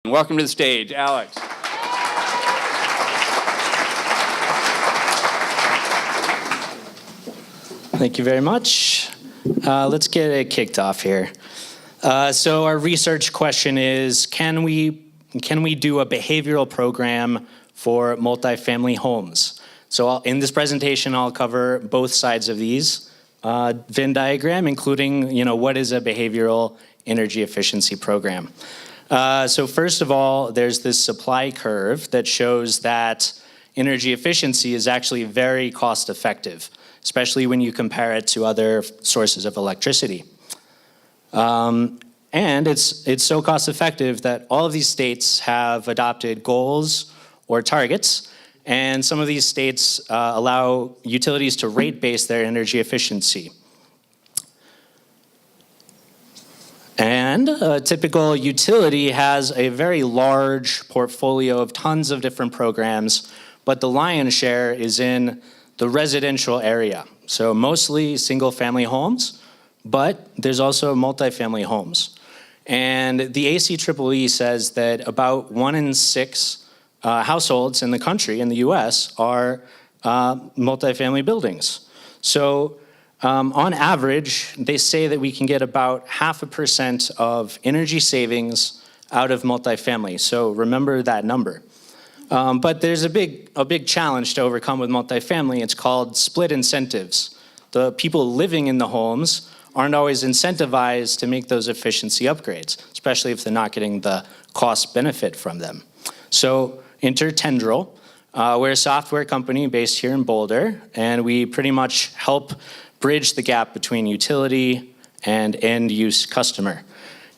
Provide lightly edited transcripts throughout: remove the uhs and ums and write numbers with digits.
Welcome to the stage, Alex. Thank you very much. Let's get it kicked off here. So our research question is, can we do a behavioral program for multifamily homes? So in this presentation, I'll cover both sides of these Venn diagram, including what is a behavioral energy efficiency program. So first of all, there's this supply curve that shows that energy efficiency is actually very cost effective, especially when you compare it to other sources of electricity. And it's so cost effective that all of these states have adopted goals or targets, and some of these states allow utilities to rate base their energy efficiency. And a typical utility has a very large portfolio of tons of different programs, but the lion's share is in the residential area. So mostly single family homes, but there's also multifamily homes. And the ACEEE says that about 1 in 6 households in the country, in the US, are multifamily buildings. So on average, they say that we can get about 0.5% of energy savings out of multifamily. So remember that number. But there's a big challenge to overcome with multifamily. It's called split incentives. The people living in the homes aren't always incentivized to make those efficiency upgrades, especially if they're not getting the cost benefit from them. So enter Tendril. We're a software company based here in Boulder, and we pretty much help bridge the gap between utility and end-use customer.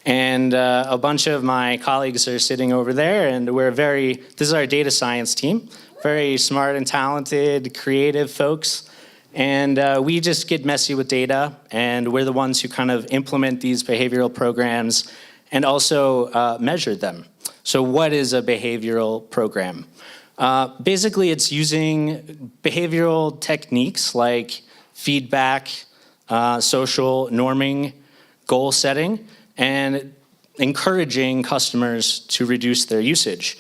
And a bunch of my colleagues are sitting over there, and this is our data science team, very smart and talented, creative folks. And we just get messy with data, and we're the ones who kind of implement these behavioral programs and also measure them. So what is a behavioral program? Basically, it's using behavioral techniques like feedback, social norming, goal setting, and encouraging customers to reduce their usage.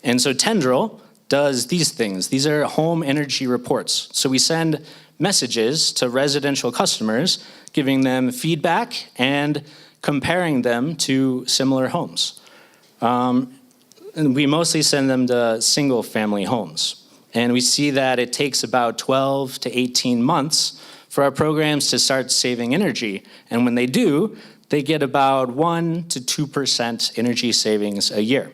And so Tendril does these things. These are home energy reports. So we send messages to residential customers, giving them feedback and comparing them to similar homes. And we mostly send them to single family homes. And we see that it takes about 12 to 18 months for our programs to start saving energy. And when they do, they get about 1 to 2% energy savings a year.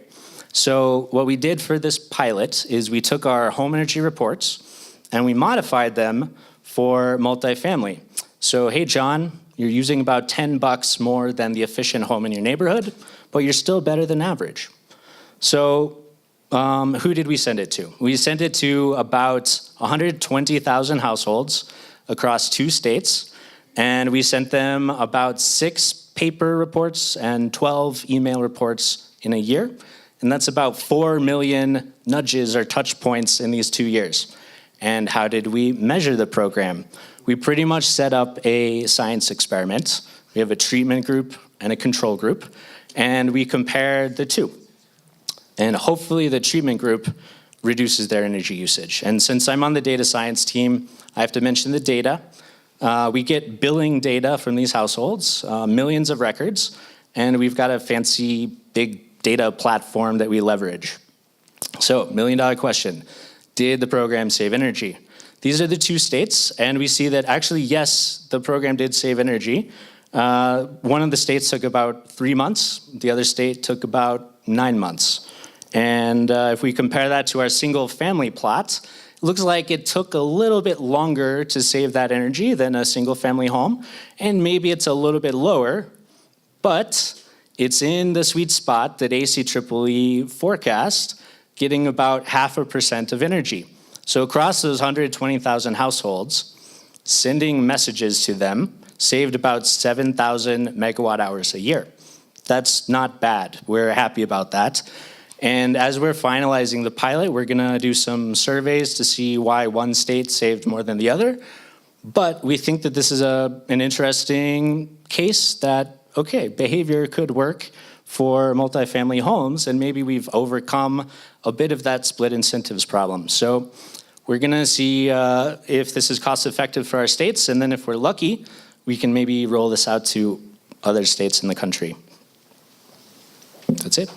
So what we did for this pilot is we took our home energy reports and we modified them for multifamily. So, hey, John, you're using about $10 more than the efficient home in your neighborhood, but you're still better than average. So who did we send it to? We sent it to about 120,000 households across 2 states, and we sent them about 6 paper reports and 12 email reports in a year, and that's about 4 million nudges or touch points in these 2 years. And how did we measure the program? We pretty much set up a science experiment. We have a treatment group and a control group, and we compared the two. And hopefully the treatment group reduces their energy usage. And since I'm on the data science team, I have to mention the data. We get billing data from these households, millions of records, and we've got a fancy big data platform that we leverage. So, $1 million question, did the program save energy? These are the 2 states, and we see that actually, yes, the program did save energy. One of the states took about 3 months, the other state took about 9 months. And if we compare that to our single family plot, it looks like it took a little bit longer to save that energy than a single family home, and maybe it's a little bit lower, but it's in the sweet spot that ACEEE forecast, getting about 0.5% of energy. So across those 120,000 households, sending messages to them saved about 7,000 megawatt hours a year. That's not bad. We're happy about that. And as we're finalizing the pilot, we're gonna do some surveys to see why one state saved more than the other. But we think that this is an interesting case that, okay, behavior could work for multifamily homes, and maybe we've overcome a bit of that split incentives problem. So we're gonna see if this is cost effective for our states, and then if we're lucky, we can maybe roll this out to other states in the country. That's it.